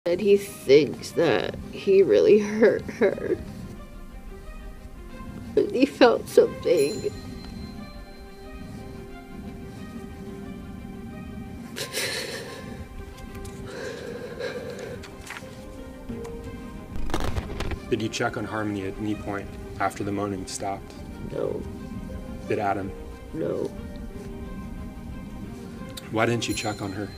And he thinks that he really hurt her. And he felt something. Did you check on Harmony at any point after the moaning stopped? No. Did Adam? No. Why didn't you check on her?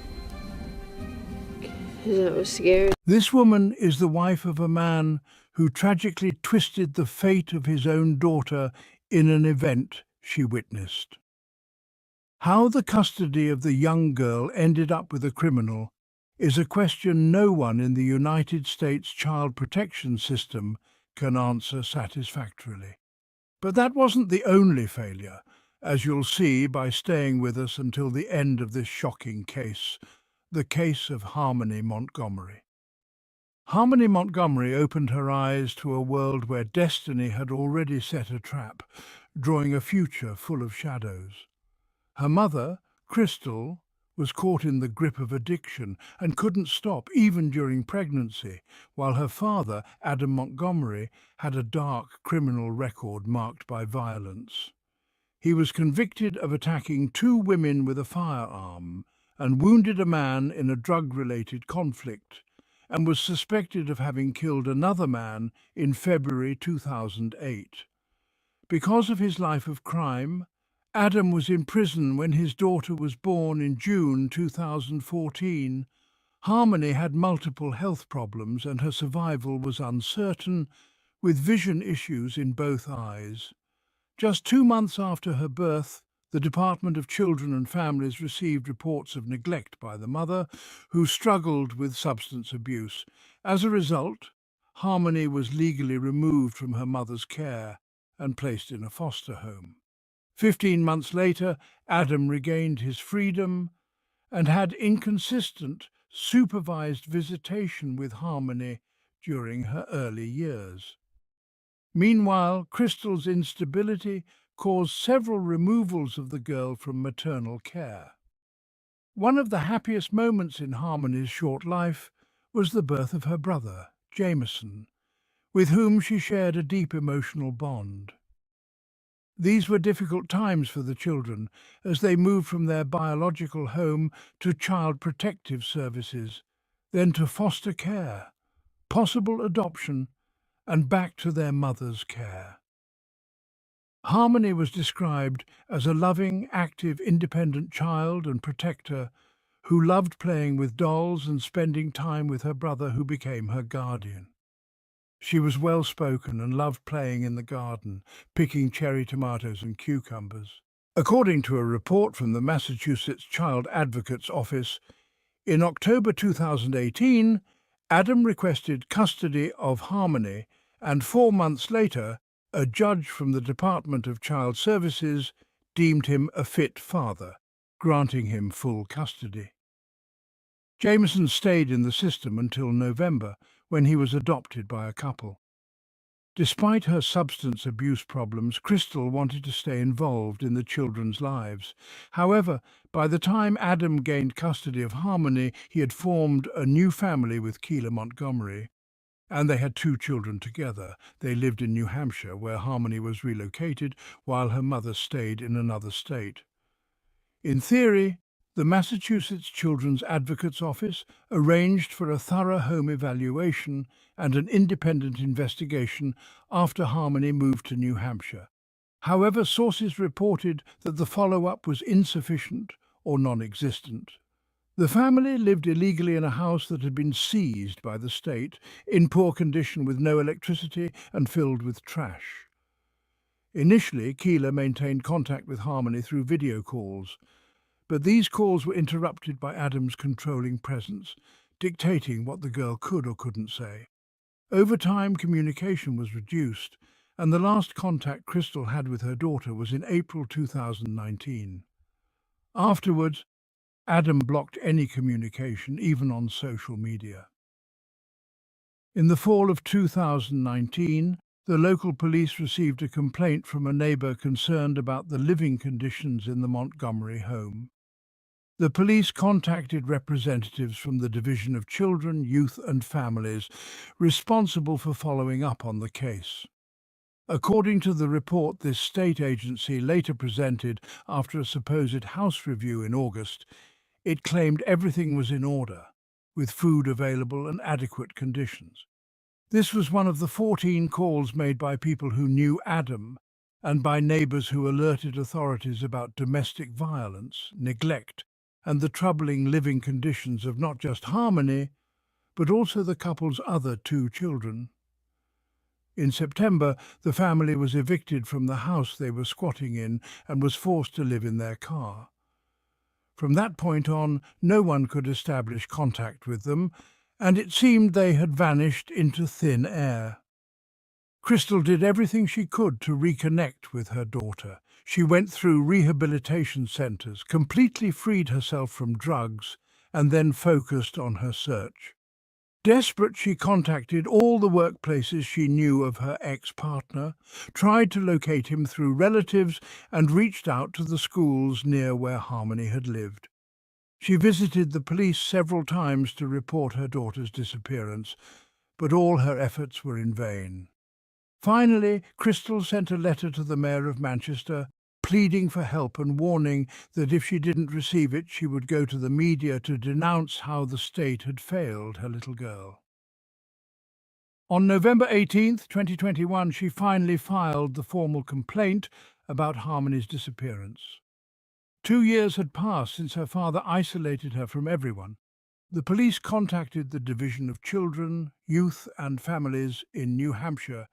Because I was scared. This woman is the wife of a man who tragically twisted the fate of his own daughter in an event she witnessed. How the custody of the young girl ended up with a criminal is a question no one in the United States child protection system can answer satisfactorily. But that wasn't the only failure, as you'll see by staying with us until the end of this shocking case, the case of Harmony Montgomery. Harmony Montgomery opened her eyes to a world where destiny had already set a trap, drawing a future full of shadows. Her mother, Crystal, was caught in the grip of addiction and couldn't stop even during pregnancy, while her father, Adam Montgomery, had a dark criminal record marked by violence. He was convicted of attacking 2 women with a firearm and wounded a man in a drug-related conflict, and was suspected of having killed another man in February 2008. Because of his life of crime, Adam was in prison when his daughter was born in June 2014. Harmony had multiple health problems and her survival was uncertain, with vision issues in both eyes. Just 2 months after her birth, the Department of Children and Families received reports of neglect by the mother, who struggled with substance abuse. As a result, Harmony was legally removed from her mother's care and placed in a foster home. 15 months later, Adam regained his freedom and had inconsistent, supervised visitation with Harmony during her early years. Meanwhile, Crystal's instability caused several removals of the girl from maternal care. One of the happiest moments in Harmony's short life was the birth of her brother, Jameson, with whom she shared a deep emotional bond. These were difficult times for the children as they moved from their biological home to child protective services, then to foster care, possible adoption, and back to their mother's care. Harmony was described as a loving, active, independent child and protector who loved playing with dolls and spending time with her brother, who became her guardian. She was well-spoken and loved playing in the garden, picking cherry tomatoes and cucumbers. According to a report from the Massachusetts Child Advocate's Office, in October 2018, Adam requested custody of Harmony, and 4 months later, a judge from the Department of Child Services deemed him a fit father, granting him full custody. Jameson stayed in the system until November, when he was adopted by a couple. Despite her substance abuse problems, Crystal wanted to stay involved in the children's lives. However, by the time Adam gained custody of Harmony, he had formed a new family with Keela Montgomery, and they had 2 children together. They lived in New Hampshire, where Harmony was relocated, while her mother stayed in another state. In theory, the Massachusetts Children's Advocate's Office arranged for a thorough home evaluation and an independent investigation after Harmony moved to New Hampshire. However, sources reported that the follow-up was insufficient or non-existent. The family lived illegally in a house that had been seized by the state, in poor condition with no electricity and filled with trash. Initially, Keela maintained contact with Harmony through video calls, but these calls were interrupted by Adam's controlling presence, dictating what the girl could or couldn't say. Over time, communication was reduced, and the last contact Crystal had with her daughter was in April 2019. Afterwards, Adam blocked any communication, even on social media. In the fall of 2019, the local police received a complaint from a neighbour concerned about the living conditions in the Montgomery home. The police contacted representatives from the Division of Children, Youth and Families responsible for following up on the case. According to the report this state agency later presented after a supposed house review in August, it claimed everything was in order, with food available and adequate conditions. This was one of the 14 calls made by people who knew Adam and by neighbours who alerted authorities about domestic violence, neglect, and the troubling living conditions of not just Harmony, but also the couple's other 2 children. In September, the family was evicted from the house they were squatting in and was forced to live in their car. From that point on, no one could establish contact with them, and it seemed they had vanished into thin air. Crystal did everything she could to reconnect with her daughter. She went through rehabilitation centres, completely freed herself from drugs, and then focused on her search. Desperate, she contacted all the workplaces she knew of her ex-partner, tried to locate him through relatives, and reached out to the schools near where Harmony had lived. She visited the police several times to report her daughter's disappearance, but all her efforts were in vain. Finally, Crystal sent a letter to the Mayor of Manchester, pleading for help and warning that if she didn't receive it, she would go to the media to denounce how the state had failed her little girl. On November 18, 2021, she finally filed the formal complaint about Harmony's disappearance. 2 years had passed since her father isolated her from everyone. The police contacted the Division of Children, Youth and Families in New Hampshire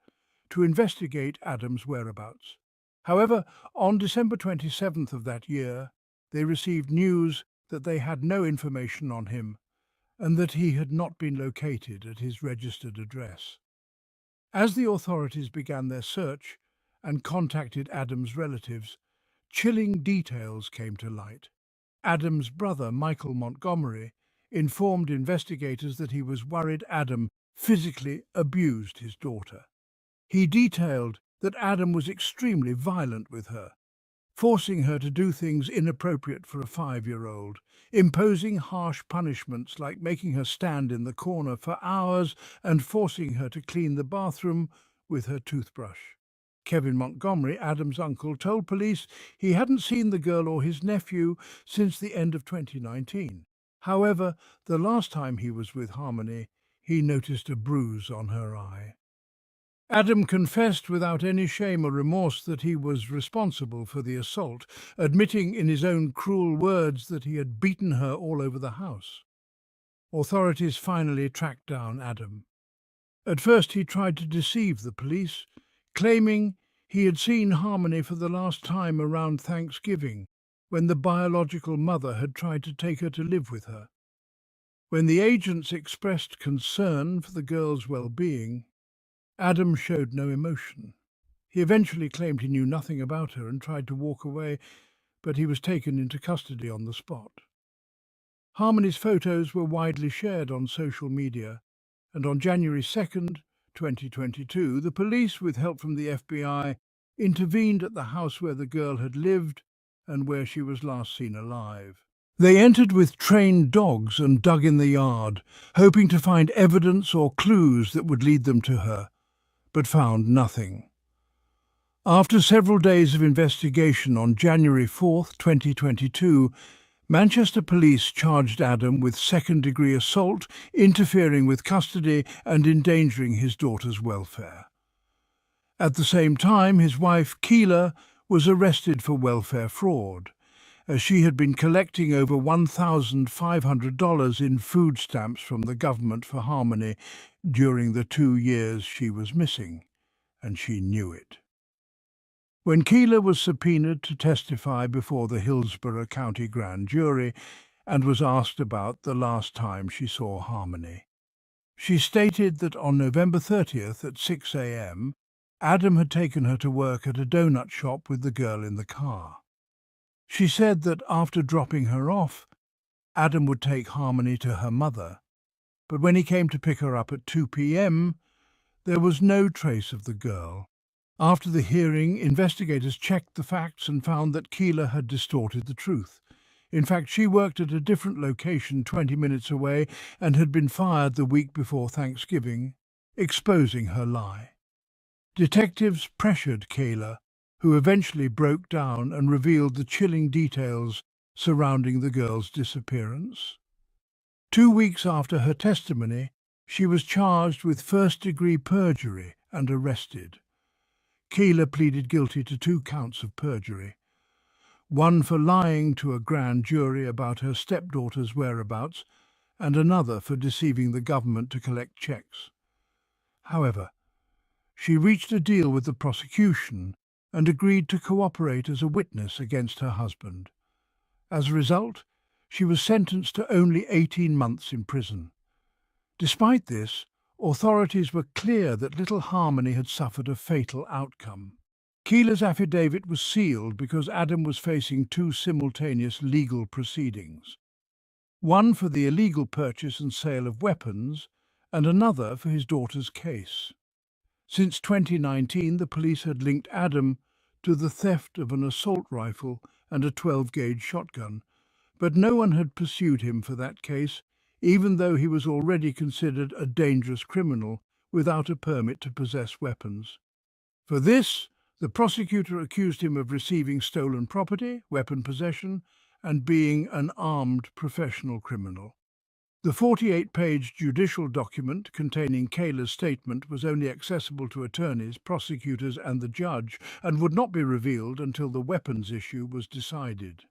to investigate Adam's whereabouts. However, on December 27th of that year, they received news that they had no information on him and that he had not been located at his registered address. As the authorities began their search and contacted Adam's relatives, chilling details came to light. Adam's brother, Michael Montgomery, informed investigators that he was worried Adam physically abused his daughter. He detailed that Adam was extremely violent with her, forcing her to do things inappropriate for a 5-year-old, imposing harsh punishments like making her stand in the corner for hours and forcing her to clean the bathroom with her toothbrush. Kevin Montgomery, Adam's uncle, told police he hadn't seen the girl or his nephew since the end of 2019. However, the last time he was with Harmony, he noticed a bruise on her eye. Adam confessed without any shame or remorse that he was responsible for the assault, admitting in his own cruel words that he had beaten her all over the house. Authorities finally tracked down Adam. At first he tried to deceive the police, claiming he had seen Harmony for the last time around Thanksgiving, when the biological mother had tried to take her to live with her. When the agents expressed concern for the girl's well-being, Adam showed no emotion. He eventually claimed he knew nothing about her and tried to walk away, but he was taken into custody on the spot. Harmony's photos were widely shared on social media, and on January 2nd, 2022, the police, with help from the FBI, intervened at the house where the girl had lived and where she was last seen alive. They entered with trained dogs and dug in the yard, hoping to find evidence or clues that would lead them to her, but found nothing. After several days of investigation on January 4th, 2022, Manchester police charged Adam with second-degree assault, interfering with custody and endangering his daughter's welfare. At the same time, his wife, Keela, was arrested for welfare fraud, as she had been collecting over $1,500 in food stamps from the government for Harmony during the 2 years she was missing, and she knew it. When Keela was subpoenaed to testify before the Hillsborough County Grand Jury and was asked about the last time she saw Harmony, she stated that on November 30th at 6 a.m., Adam had taken her to work at a donut shop with the girl in the car. She said that after dropping her off, Adam would take Harmony to her mother, but when he came to pick her up at 2 p.m., there was no trace of the girl. After the hearing, investigators checked the facts and found that Keela had distorted the truth. In fact, she worked at a different location 20 minutes away and had been fired the week before Thanksgiving, exposing her lie. Detectives pressured Kayla, who eventually broke down and revealed the chilling details surrounding the girl's disappearance. 2 weeks after her testimony, she was charged with first-degree perjury and arrested. Kayla pleaded guilty to 2 counts of perjury, one for lying to a grand jury about her stepdaughter's whereabouts and another for deceiving the government to collect checks. However, she reached a deal with the prosecution and agreed to cooperate as a witness against her husband. As a result, she was sentenced to only 18 months in prison. Despite this, authorities were clear that little Harmony had suffered a fatal outcome. Keela's affidavit was sealed because Adam was facing 2 simultaneous legal proceedings, one for the illegal purchase and sale of weapons and another for his daughter's case. Since 2019, the police had linked Adam to the theft of an assault rifle and a 12-gauge shotgun, but no one had pursued him for that case, even though he was already considered a dangerous criminal without a permit to possess weapons. For this, the prosecutor accused him of receiving stolen property, weapon possession, and being an armed professional criminal. The 48-page judicial document containing Kayla's statement was only accessible to attorneys, prosecutors, and the judge, and would not be revealed until the weapons issue was decided.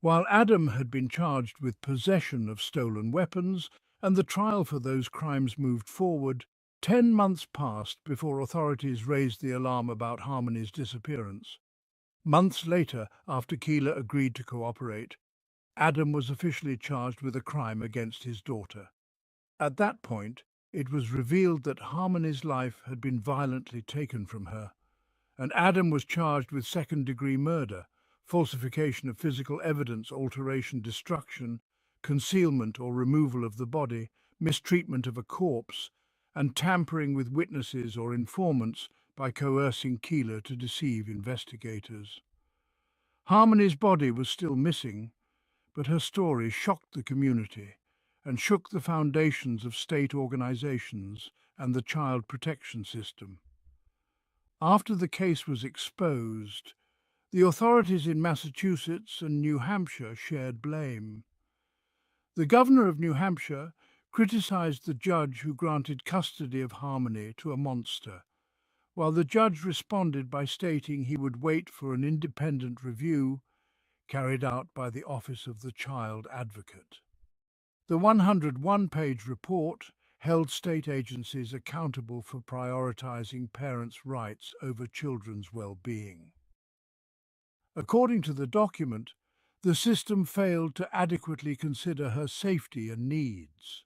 While Adam had been charged with possession of stolen weapons and the trial for those crimes moved forward, 10 months passed before authorities raised the alarm about Harmony's disappearance. Months later, after Kayla agreed to cooperate, Adam was officially charged with a crime against his daughter. At that point, it was revealed that Harmony's life had been violently taken from her, and Adam was charged with second-degree murder, falsification of physical evidence, alteration, destruction, concealment or removal of the body, mistreatment of a corpse, and tampering with witnesses or informants by coercing Kayla to deceive investigators. Harmony's body was still missing, but her story shocked the community and shook the foundations of state organizations and the child protection system. After the case was exposed, the authorities in Massachusetts and New Hampshire shared blame. The governor of New Hampshire criticized the judge who granted custody of Harmony to a monster, while the judge responded by stating he would wait for an independent review carried out by the Office of the Child Advocate. The 101-page report held state agencies accountable for prioritizing parents' rights over children's well-being. According to the document, the system failed to adequately consider her safety and needs.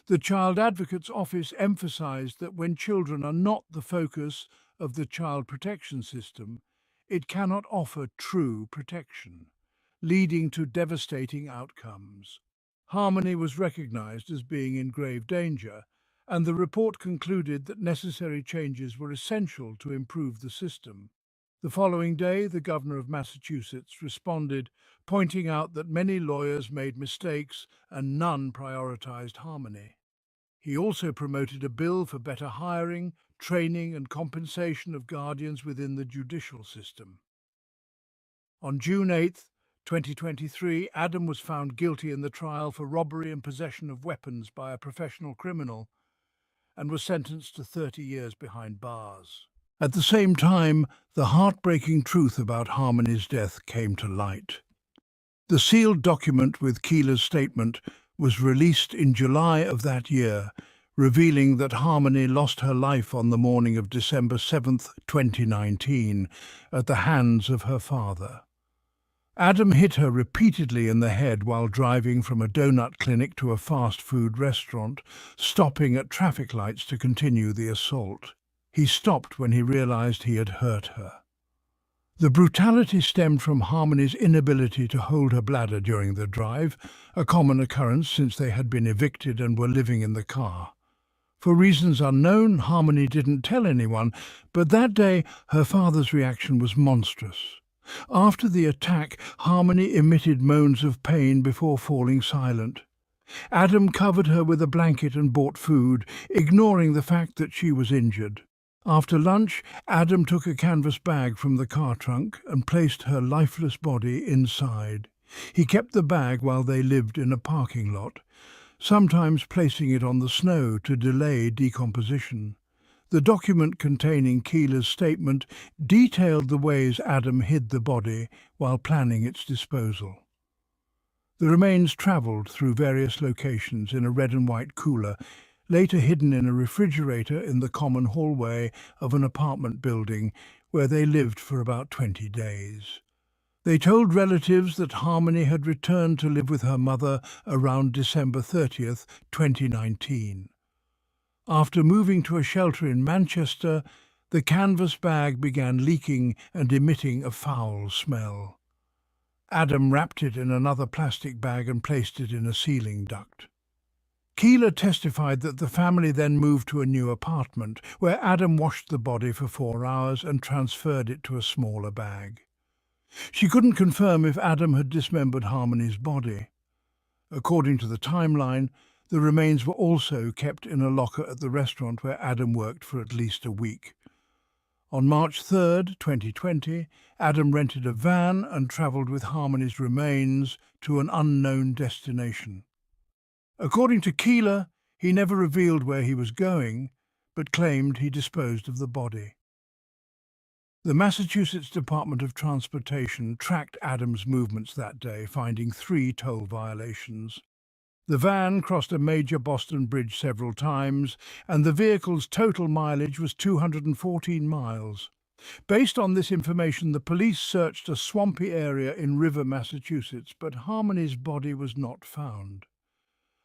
The Child Advocate's Office emphasized that when children are not the focus of the child protection system, it cannot offer true protection, leading to devastating outcomes. Harmony was recognized as being in grave danger, and the report concluded that necessary changes were essential to improve the system. The following day, the governor of Massachusetts responded, pointing out that many lawyers made mistakes and none prioritized Harmony. He also promoted a bill for better hiring, training and compensation of guardians within the judicial system. On June 8, 2023, Adam was found guilty in the trial for robbery and possession of weapons by a professional criminal and was sentenced to 30 years behind bars. At the same time, the heartbreaking truth about Harmony's death came to light. The sealed document with Kayla's statement was released in July of that year, revealing that Harmony lost her life on the morning of December 7, 2019, at the hands of her father. Adam hit her repeatedly in the head while driving from a donut clinic to a fast food restaurant, stopping at traffic lights to continue the assault. He stopped when he realized he had hurt her. The brutality stemmed from Harmony's inability to hold her bladder during the drive, a common occurrence since they had been evicted and were living in the car. For reasons unknown, Harmony didn't tell anyone, but that day her father's reaction was monstrous. After the attack, Harmony emitted moans of pain before falling silent. Adam covered her with a blanket and bought food, ignoring the fact that she was injured. After lunch, Adam took a canvas bag from the car trunk and placed her lifeless body inside. He kept the bag while they lived in a parking lot, sometimes placing it on the snow to delay decomposition. The document containing Keeler's statement detailed the ways Adam hid the body while planning its disposal. The remains travelled through various locations in a red and white cooler, later hidden in a refrigerator in the common hallway of an apartment building where they lived for about 20 days. They told relatives that Harmony had returned to live with her mother around December 30th, 2019. After moving to a shelter in Manchester, the canvas bag began leaking and emitting a foul smell. Adam wrapped it in another plastic bag and placed it in a ceiling duct. Keeler testified that the family then moved to a new apartment, where Adam washed the body for 4 hours and transferred it to a smaller bag. She couldn't confirm if Adam had dismembered Harmony's body. According to the timeline, the remains were also kept in a locker at the restaurant where Adam worked for at least a week. On March 3rd, 2020, Adam rented a van and travelled with Harmony's remains to an unknown destination. According to Keeler, he never revealed where he was going, but claimed he disposed of the body. The Massachusetts Department of Transportation tracked Adam's movements that day, finding 3 toll violations. The van crossed a major Boston bridge several times, and the vehicle's total mileage was 214 miles. Based on this information, the police searched a swampy area in River, Massachusetts, but Harmony's body was not found.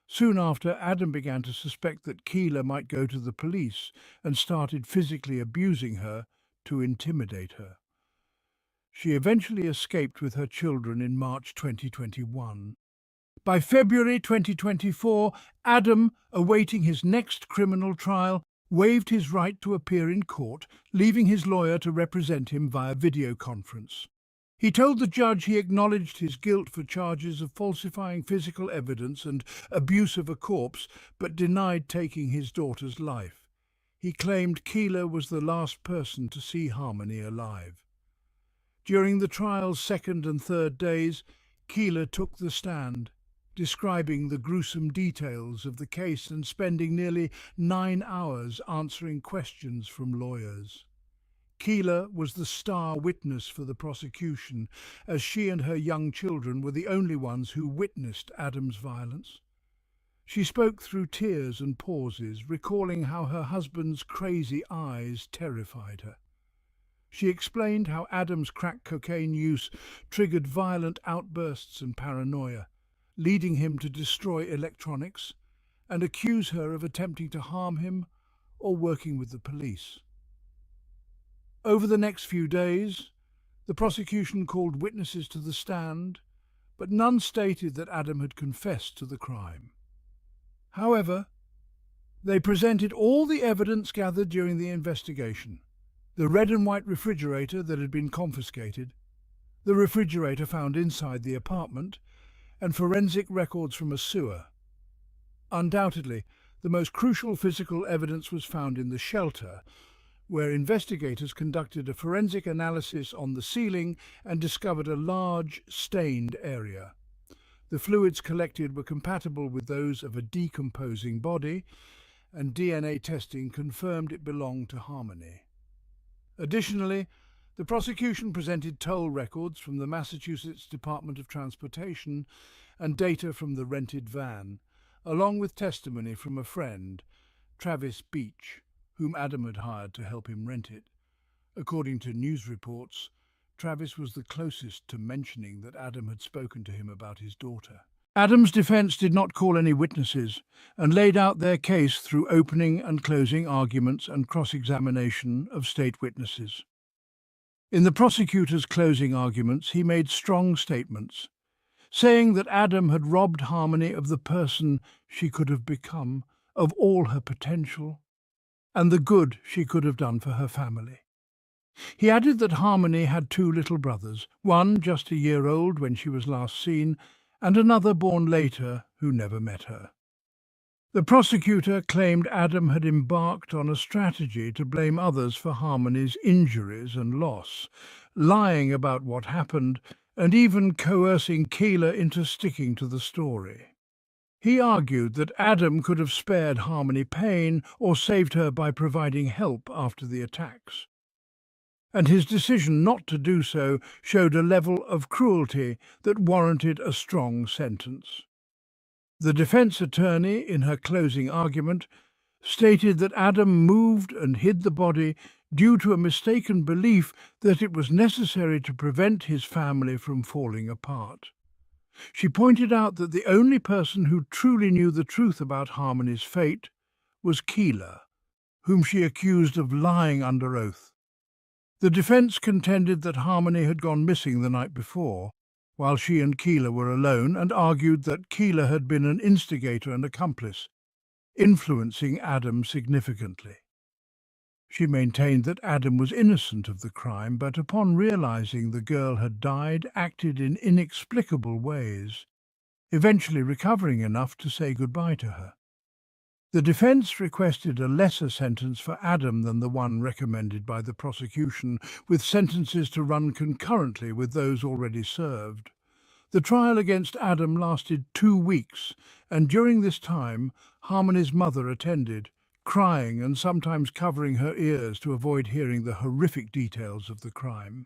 Soon after, Adam began to suspect that Keeler might go to the police and started physically abusing her to intimidate her. She eventually escaped with her children in March 2021. By February 2024, Adam, awaiting his next criminal trial, waived his right to appear in court, leaving his lawyer to represent him via video conference. He told the judge he acknowledged his guilt for charges of falsifying physical evidence and abuse of a corpse, but denied taking his daughter's life. He claimed Keeler was the last person to see Harmony alive. During the trial's second and third days, Keeler took the stand, describing the gruesome details of the case and spending nearly 9 hours answering questions from lawyers. Keeler was the star witness for the prosecution, as she and her young children were the only ones who witnessed Adam's violence. She spoke through tears and pauses, recalling how her husband's crazy eyes terrified her. She explained how Adam's crack cocaine use triggered violent outbursts and paranoia, leading him to destroy electronics and accuse her of attempting to harm him or working with the police. Over the next few days, the prosecution called witnesses to the stand, but none stated that Adam had confessed to the crime. However, they presented all the evidence gathered during the investigation: the red and white refrigerator that had been confiscated, the refrigerator found inside the apartment, and forensic records from a sewer. Undoubtedly, the most crucial physical evidence was found in the shelter, where investigators conducted a forensic analysis on the ceiling and discovered a large, stained area. The fluids collected were compatible with those of a decomposing body, and DNA testing confirmed it belonged to Harmony. Additionally, the prosecution presented toll records from the Massachusetts Department of Transportation and data from the rented van, along with testimony from a friend, Travis Beach, whom Adam had hired to help him rent it. According to news reports, Travis was the closest to mentioning that Adam had spoken to him about his daughter. Adam's defense did not call any witnesses and laid out their case through opening and closing arguments and cross-examination of state witnesses. In the prosecutor's closing arguments, he made strong statements, saying that Adam had robbed Harmony of the person she could have become, of all her potential, and the good she could have done for her family. He added that Harmony had two little brothers, one just a year old when she was last seen, and another born later who never met her. The prosecutor claimed Adam had embarked on a strategy to blame others for Harmony's injuries and loss, lying about what happened and even coercing Keeler into sticking to the story. He argued that Adam could have spared Harmony pain or saved her by providing help after the attacks, and his decision not to do so showed a level of cruelty that warranted a strong sentence. The defense attorney, in her closing argument, stated that Adam moved and hid the body due to a mistaken belief that it was necessary to prevent his family from falling apart. She pointed out that the only person who truly knew the truth about Harmony's fate was Keeler, whom she accused of lying under oath. The defense contended that Harmony had gone missing the night before, while she and Keeler were alone, and argued that Keeler had been an instigator and accomplice, influencing Adam significantly. She maintained that Adam was innocent of the crime, but upon realizing the girl had died, acted in inexplicable ways, eventually recovering enough to say goodbye to her. The defense requested a lesser sentence for Adam than the one recommended by the prosecution, with sentences to run concurrently with those already served. The trial against Adam lasted 2 weeks, and during this time Harmony's mother attended, crying and sometimes covering her ears to avoid hearing the horrific details of the crime.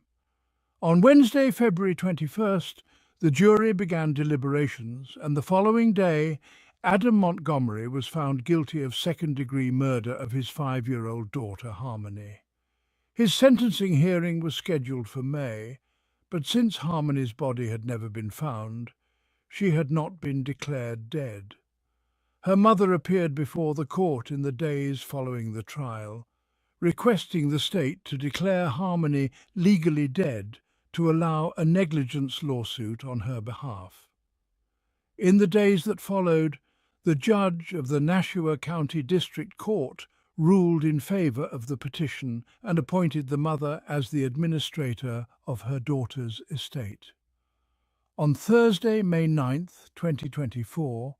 On Wednesday, February 21st, the jury began deliberations, and the following day Adam Montgomery was found guilty of second-degree murder of his 5-year-old daughter, Harmony. His sentencing hearing was scheduled for May, but since Harmony's body had never been found, she had not been declared dead. Her mother appeared before the court in the days following the trial, requesting the state to declare Harmony legally dead to allow a negligence lawsuit on her behalf. In the days that followed, the judge of the Nashua County District Court ruled in favor of the petition and appointed the mother as the administrator of her daughter's estate. On Thursday, May 9th, 2024,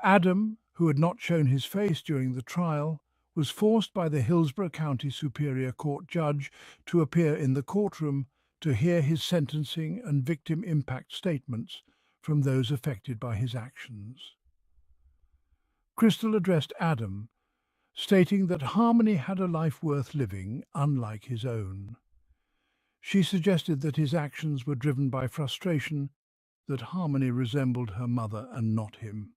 Adam, who had not shown his face during the trial, was forced by the Hillsborough County Superior Court judge to appear in the courtroom to hear his sentencing and victim impact statements from those affected by his actions. Crystal addressed Adam, stating that Harmony had a life worth living, unlike his own. She suggested that his actions were driven by frustration, that Harmony resembled her mother and not him.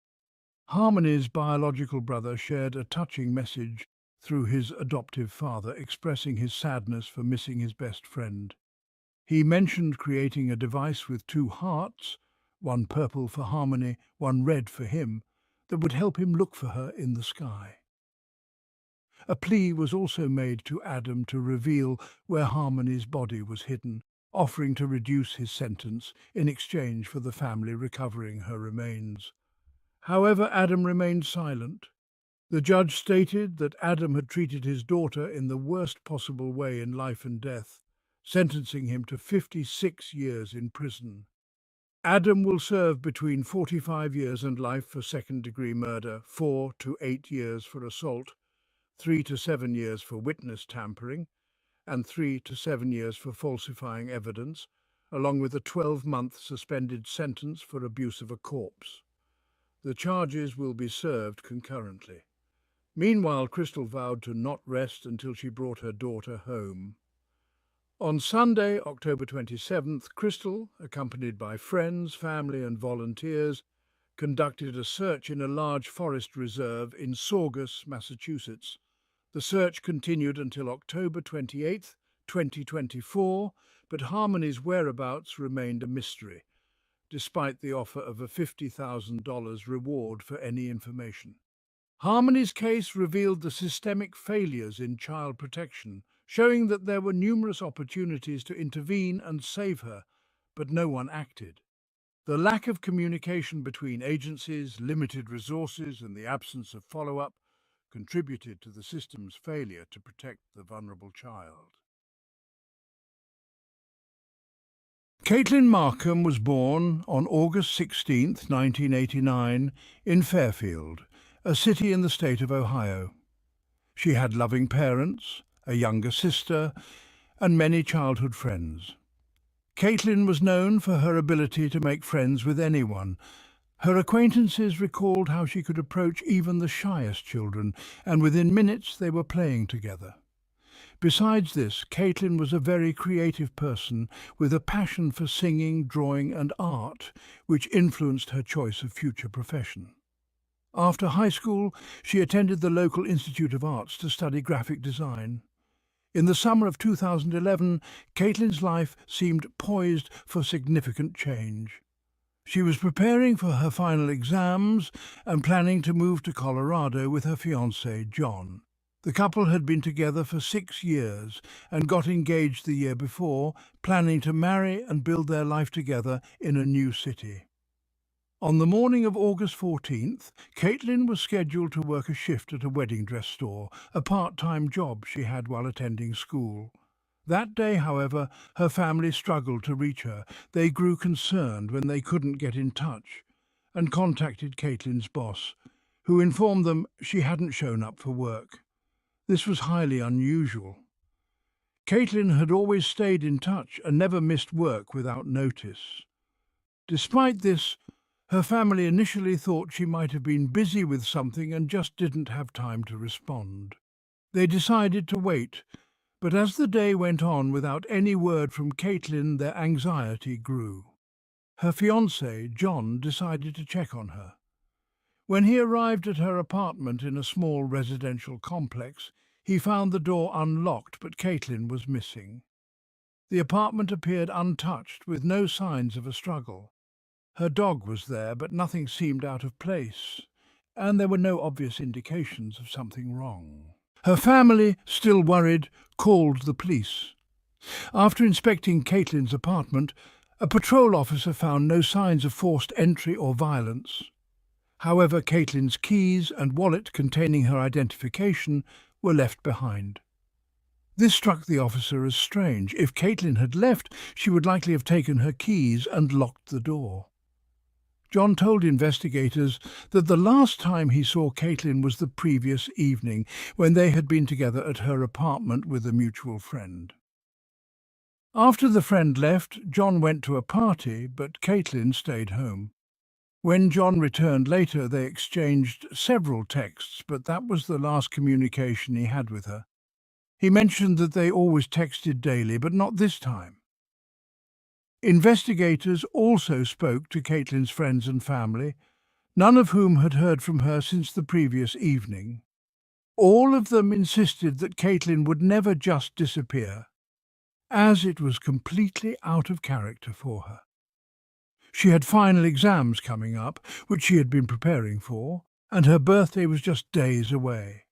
Harmony's biological brother shared a touching message through his adoptive father, expressing his sadness for missing his best friend. He mentioned creating a device with 2 hearts, one purple for Harmony, one red for him, that would help him look for her in the sky. A plea was also made to Adam to reveal where Harmony's body was hidden, offering to reduce his sentence in exchange for the family recovering her remains. However, Adam remained silent. The judge stated that Adam had treated his daughter in the worst possible way in life and death, sentencing him to 56 years in prison. Adam will serve between 45 years and life for second-degree murder, 4 to 8 years for assault, 3 to 7 years for witness tampering, and 3 to 7 years for falsifying evidence, along with a 12-month suspended sentence for abuse of a corpse. The charges will be served concurrently. Meanwhile, Crystal vowed to not rest until she brought her daughter home. On Sunday, October 27th, Crystal, accompanied by friends, family and volunteers, conducted a search in a large forest reserve in Saugus, Massachusetts. The search continued until October 28th, 2024, but Harmony's whereabouts remained a mystery, despite the offer of a $50,000 reward for any information. Harmony's case revealed the systemic failures in child protection, showing that there were numerous opportunities to intervene and save her, but no one acted. The lack of communication between agencies, limited resources, and the absence of follow-up contributed to the system's failure to protect the vulnerable child. Caitlin Markham was born on August 16th, 1989, in Fairfield, a city in the state of Ohio. She had loving parents, a younger sister, and many childhood friends. Caitlin was known for her ability to make friends with anyone. Her acquaintances recalled how she could approach even the shyest children, and within minutes they were playing together. Besides this, Caitlin was a very creative person with a passion for singing, drawing and art, which influenced her choice of future profession. After high school, she attended the local Institute of Arts to study graphic design. In the summer of 2011, Caitlin's life seemed poised for significant change. She was preparing for her final exams and planning to move to Colorado with her fiancé, John. The couple had been together for 6 years and got engaged the year before, planning to marry and build their life together in a new city. On the morning of August 14th, Caitlin was scheduled to work a shift at a wedding dress store, a part-time job she had while attending school. That day, however, her family struggled to reach her. They grew concerned when they couldn't get in touch and contacted Caitlin's boss, who informed them she hadn't shown up for work. This was highly unusual. Caitlin had always stayed in touch and never missed work without notice. Despite this, her family initially thought she might have been busy with something and just didn't have time to respond. They decided to wait, but as the day went on without any word from Caitlin, their anxiety grew. Her fiancé, John, decided to check on her. When he arrived at her apartment in a small residential complex, he found the door unlocked, but Caitlin was missing. The apartment appeared untouched, with no signs of a struggle. Her dog was there, but nothing seemed out of place, and there were no obvious indications of something wrong. Her family, still worried, called the police. After inspecting Caitlin's apartment, a patrol officer found no signs of forced entry or violence. However, Caitlin's keys and wallet containing her identification were left behind. This struck the officer as strange. If Caitlin had left, she would likely have taken her keys and locked the door. John told investigators that the last time he saw Caitlin was the previous evening, when they had been together at her apartment with a mutual friend. After the friend left, John went to a party, but Caitlin stayed home. When John returned later, they exchanged several texts, but that was the last communication he had with her. He mentioned that they always texted daily, but not this time. Investigators also spoke to Caitlin's friends and family, none of whom had heard from her since the previous evening. All of them insisted that Caitlin would never just disappear, as it was completely out of character for her. She had final exams coming up, which she had been preparing for, and her birthday was just days away.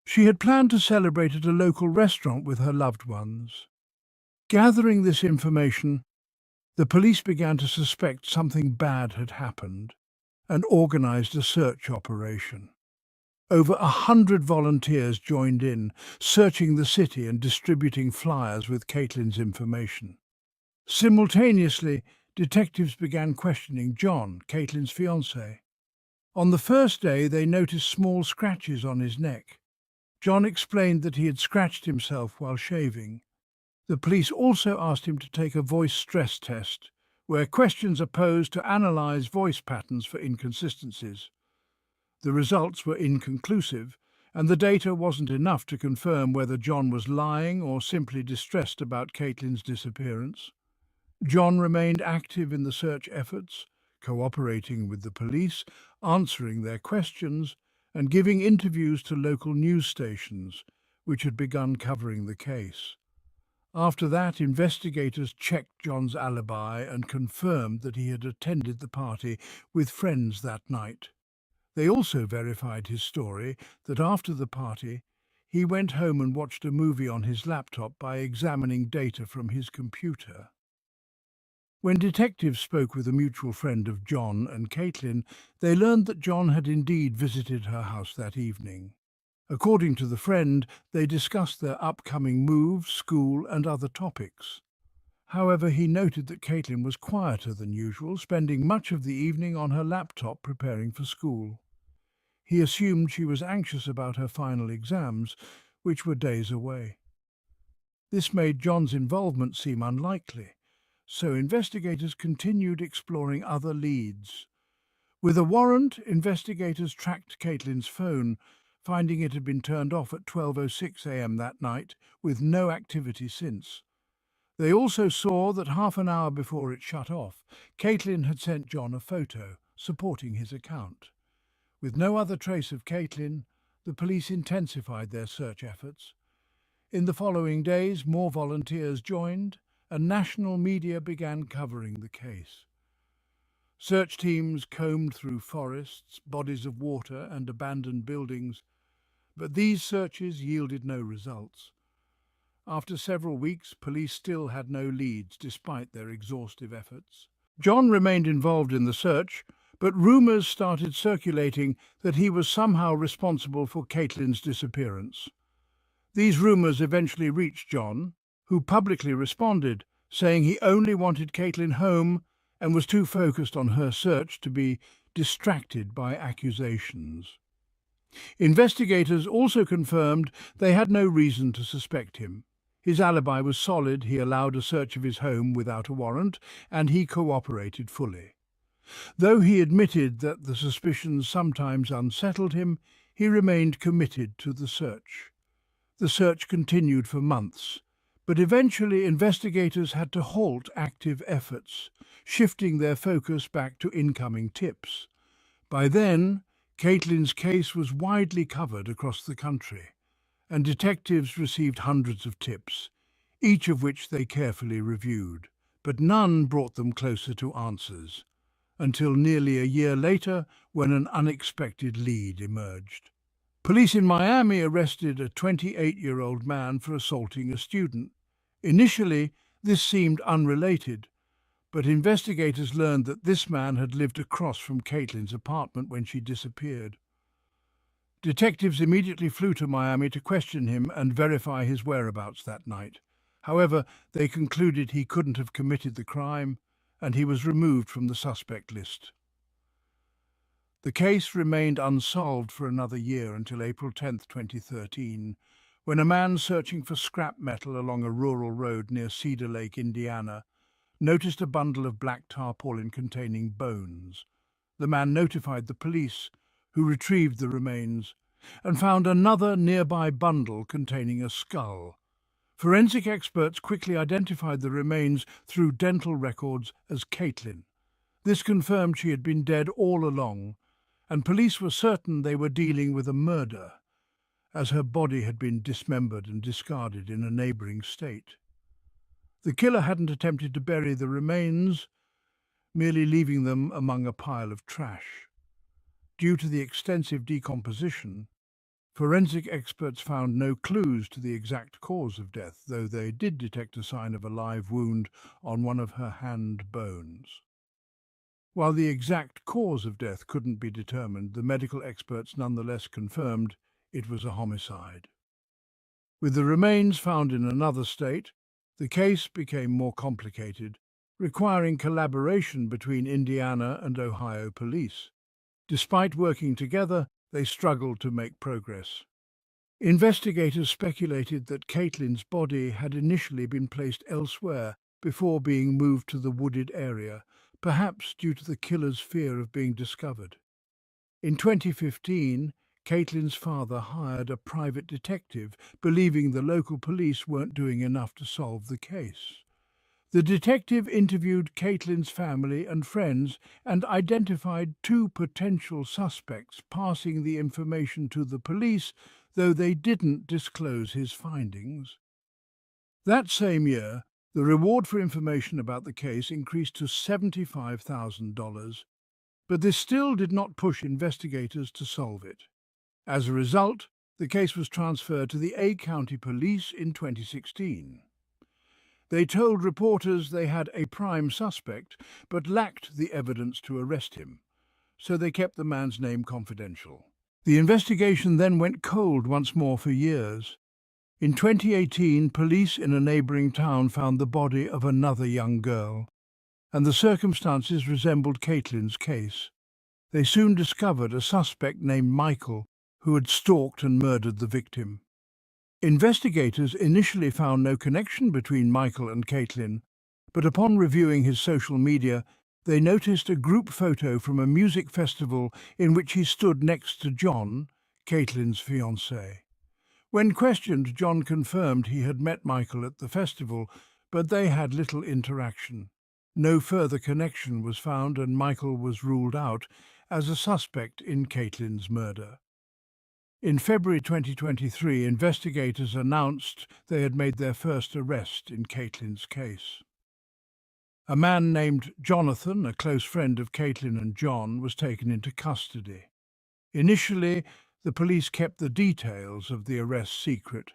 She had planned to celebrate at a local restaurant with her loved ones. Gathering this information, the police began to suspect something bad had happened and organized a search operation. Over 100 volunteers joined in, searching the city and distributing flyers with Caitlin's information. Simultaneously, detectives began questioning John, Caitlin's fiancé. On the first day, they noticed small scratches on his neck. John explained that he had scratched himself while shaving. The police also asked him to take a voice stress test, where questions are posed to analyze voice patterns for inconsistencies. The results were inconclusive, and the data wasn't enough to confirm whether John was lying or simply distressed about Caitlin's disappearance. John remained active in the search efforts, cooperating with the police, answering their questions, and giving interviews to local news stations, which had begun covering the case. After that, investigators checked John's alibi and confirmed that he had attended the party with friends that night. They also verified his story that after the party, he went home and watched a movie on his laptop by examining data from his computer. When detectives spoke with a mutual friend of John and Caitlin, they learned that John had indeed visited her house that evening. According to the friend, they discussed their upcoming move, school, and other topics. However, he noted that Caitlin was quieter than usual, spending much of the evening on her laptop preparing for school. He assumed she was anxious about her final exams, which were days away. This made John's involvement seem unlikely, so investigators continued exploring other leads. With a warrant, investigators tracked Caitlin's phone, finding it had been turned off at 12:06 a.m. that night, with no activity since. They also saw that half an hour before it shut off, Caitlin had sent John a photo supporting his account. With no other trace of Caitlin, the police intensified their search efforts. In the following days, more volunteers joined, and national media began covering the case. Search teams combed through forests, bodies of water, and abandoned buildings, but these searches yielded no results. After several weeks, police still had no leads despite their exhaustive efforts. John remained involved in the search, but rumours started circulating that he was somehow responsible for Caitlin's disappearance. These rumours eventually reached John, who publicly responded, saying he only wanted Caitlin home and was too focused on her search to be distracted by accusations. Investigators also confirmed they had no reason to suspect him. His alibi was solid, he allowed a search of his home without a warrant, and he cooperated fully. Though he admitted that the suspicions sometimes unsettled him, he remained committed to the search. The search continued for months, but eventually investigators had to halt active efforts, shifting their focus back to incoming tips. By then, Caitlin's case was widely covered across the country, and detectives received hundreds of tips, each of which they carefully reviewed, but none brought them closer to answers, until nearly a year later when an unexpected lead emerged. Police in Miami arrested a 28-year-old man for assaulting a student. Initially, this seemed unrelated, but investigators learned that this man had lived across from Caitlin's apartment when she disappeared. Detectives immediately flew to Miami to question him and verify his whereabouts that night. However, they concluded he couldn't have committed the crime, and he was removed from the suspect list. The case remained unsolved for another year until April 10, 2013, when a man searching for scrap metal along a rural road near Cedar Lake, Indiana, noticed a bundle of black tarpaulin containing bones. The man notified the police, who retrieved the remains, and found another nearby bundle containing a skull. Forensic experts quickly identified the remains through dental records as Caitlin. This confirmed she had been dead all along, and police were certain they were dealing with a murder, as her body had been dismembered and discarded in a neighbouring state. The killer hadn't attempted to bury the remains, merely leaving them among a pile of trash. Due to the extensive decomposition, forensic experts found no clues to the exact cause of death, though they did detect a sign of a live wound on one of her hand bones. While the exact cause of death couldn't be determined, the medical experts nonetheless confirmed it was a homicide. With the remains found in another state, the case became more complicated, requiring collaboration between Indiana and Ohio police. Despite working together, they struggled to make progress. Investigators speculated that Caitlin's body had initially been placed elsewhere before being moved to the wooded area, perhaps due to the killer's fear of being discovered. In 2015, Caitlin's father hired a private detective, believing the local police weren't doing enough to solve the case. The detective interviewed Caitlin's family and friends and identified 2 potential suspects, passing the information to the police, though they didn't disclose his findings. That same year, the reward for information about the case increased to $75,000, but this still did not push investigators to solve it. As a result, the case was transferred to the A County Police in 2016. They told reporters they had a prime suspect, but lacked the evidence to arrest him, so they kept the man's name confidential. The investigation then went cold once more for years. In 2018, police in a neighbouring town found the body of another young girl, and the circumstances resembled Caitlin's case. They soon discovered a suspect named Michael who had stalked and murdered the victim. Investigators initially found no connection between Michael and Caitlin, but upon reviewing his social media, they noticed a group photo from a music festival in which he stood next to John, Caitlin's fiancé. When questioned, John confirmed he had met Michael at the festival, but they had little interaction. No further connection was found, and Michael was ruled out as a suspect in Caitlin's murder. In February 2023, investigators announced they had made their first arrest in Caitlin's case. A man named Jonathan, a close friend of Caitlin and John, was taken into custody. Initially, the police kept the details of the arrest secret,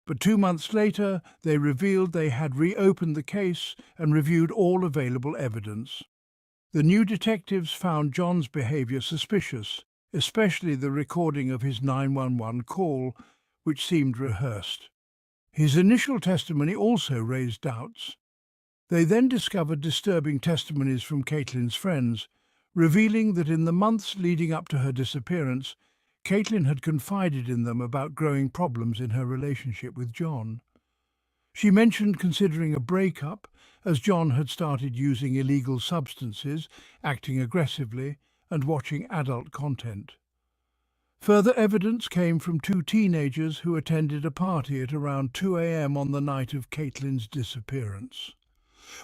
but 2 months later they revealed they had reopened the case and reviewed all available evidence. The new detectives found John's behaviour suspicious, especially the recording of his 911 call, which seemed rehearsed. His initial testimony also raised doubts. They then discovered disturbing testimonies from Caitlin's friends, revealing that in the months leading up to her disappearance, Caitlin had confided in them about growing problems in her relationship with John. She mentioned considering a breakup, as John had started using illegal substances, acting aggressively, and watching adult content. Further evidence came from 2 teenagers who attended a party at around 2 a.m. on the night of Caitlin's disappearance.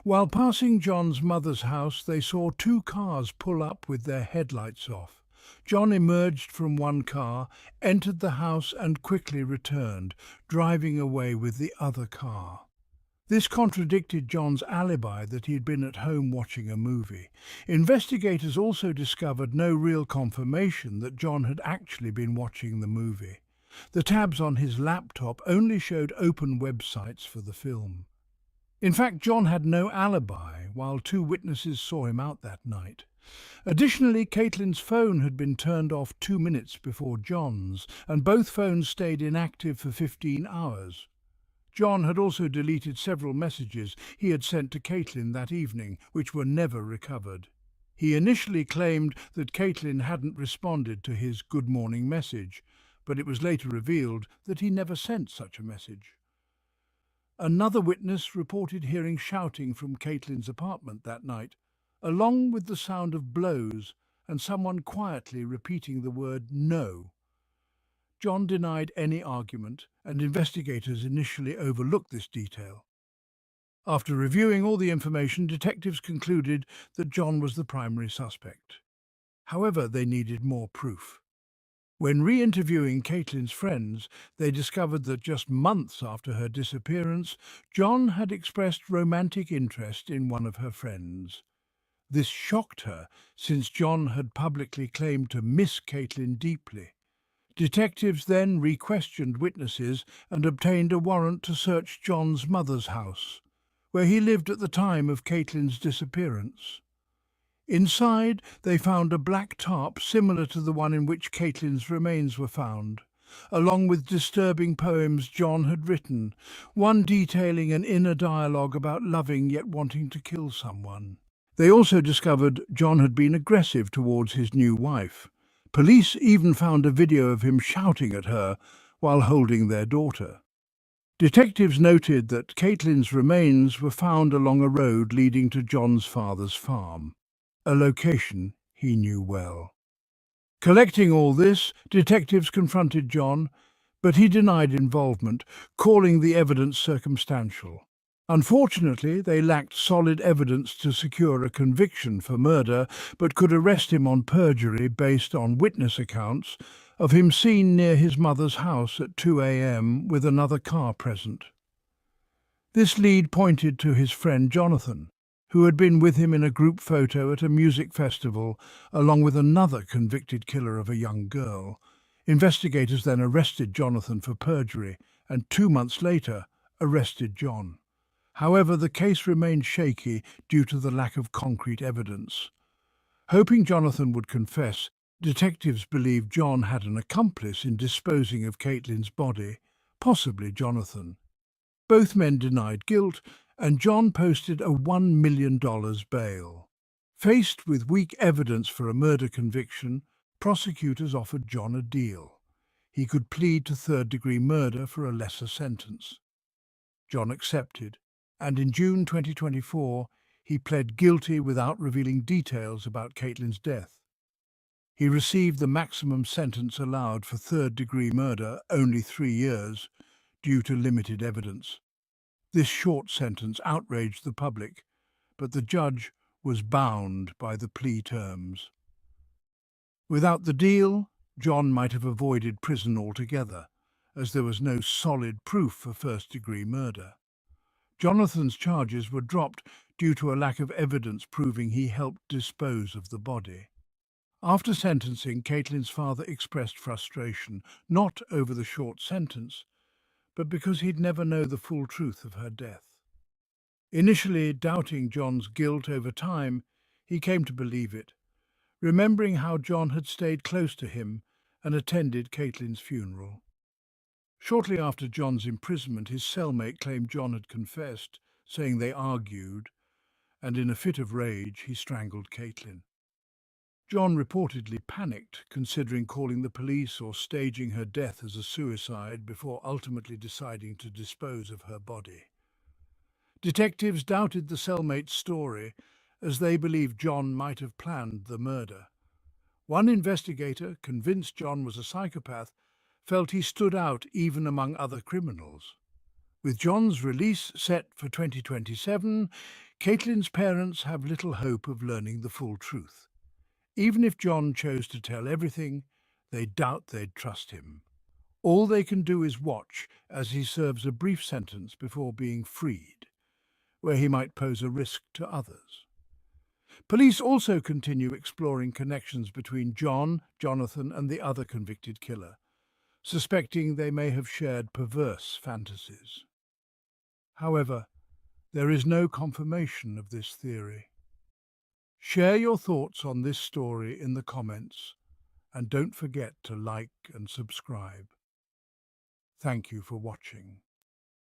While passing John's mother's house, they saw 2 cars pull up with their headlights off. John emerged from one car, entered the house and quickly returned, driving away with the other car. This contradicted John's alibi that he had been at home watching a movie. Investigators also discovered no real confirmation that John had actually been watching the movie. The tabs on his laptop only showed open websites for the film. In fact, John had no alibi, while 2 witnesses saw him out that night. Additionally, Caitlin's phone had been turned off 2 minutes before John's, and both phones stayed inactive for 15 hours. John had also deleted several messages he had sent to Caitlin that evening, which were never recovered. He initially claimed that Caitlin hadn't responded to his good morning message, but it was later revealed that he never sent such a message. Another witness reported hearing shouting from Caitlin's apartment that night, along with the sound of blows and someone quietly repeating the word "no." John denied any argument, and investigators initially overlooked this detail. After reviewing all the information, detectives concluded that John was the primary suspect. However, they needed more proof. When re-interviewing Caitlin's friends, they discovered that just months after her disappearance, John had expressed romantic interest in one of her friends. This shocked her, since John had publicly claimed to miss Caitlin deeply. Detectives then re-questioned witnesses and obtained a warrant to search John's mother's house, where he lived at the time of Caitlin's disappearance. Inside, they found a black tarp similar to the one in which Caitlin's remains were found, along with disturbing poems John had written, one detailing an inner dialogue about loving yet wanting to kill someone. They also discovered John had been aggressive towards his new wife. Police even found a video of him shouting at her while holding their daughter. Detectives noted that Caitlin's remains were found along a road leading to John's father's farm, a location he knew well. Collecting all this, detectives confronted John, but he denied involvement, calling the evidence circumstantial. Unfortunately, they lacked solid evidence to secure a conviction for murder, but could arrest him on perjury based on witness accounts of him seen near his mother's house at 2 a.m. with another car present. This lead pointed to his friend Jonathan, who had been with him in a group photo at a music festival, along with another convicted killer of a young girl. Investigators then arrested Jonathan for perjury and 2 months later arrested John. However, the case remained shaky due to the lack of concrete evidence. Hoping Jonathan would confess, detectives believed John had an accomplice in disposing of Caitlin's body, possibly Jonathan. Both men denied guilt, and John posted a $1 million bail. Faced with weak evidence for a murder conviction, prosecutors offered John a deal. He could plead to third-degree murder for a lesser sentence. John accepted, and in June 2024, he pled guilty without revealing details about Caitlin's death. He received the maximum sentence allowed for third-degree murder, only 3 years, due to limited evidence. This short sentence outraged the public, but the judge was bound by the plea terms. Without the deal, John might have avoided prison altogether, as there was no solid proof for first-degree murder. Jonathan's charges were dropped due to a lack of evidence proving he helped dispose of the body. After sentencing, Caitlin's father expressed frustration, not over the short sentence, but because he'd never know the full truth of her death. Initially doubting John's guilt, over time, he came to believe it, remembering how John had stayed close to him and attended Caitlin's funeral. Shortly after John's imprisonment, his cellmate claimed John had confessed, saying they argued, and in a fit of rage he strangled Caitlin. John reportedly panicked, considering calling the police or staging her death as a suicide before ultimately deciding to dispose of her body. Detectives doubted the cellmate's story, as they believed John might have planned the murder. One investigator, convinced John was a psychopath, felt he stood out even among other criminals. With John's release set for 2027, Caitlin's parents have little hope of learning the full truth. Even if John chose to tell everything, they doubt they'd trust him. All they can do is watch as he serves a brief sentence before being freed, where he might pose a risk to others. Police also continue exploring connections between John, Jonathan, and the other convicted killer, suspecting they may have shared perverse fantasies. However, there is no confirmation of this theory. Share your thoughts on this story in the comments, and don't forget to like and subscribe. Thank you for watching.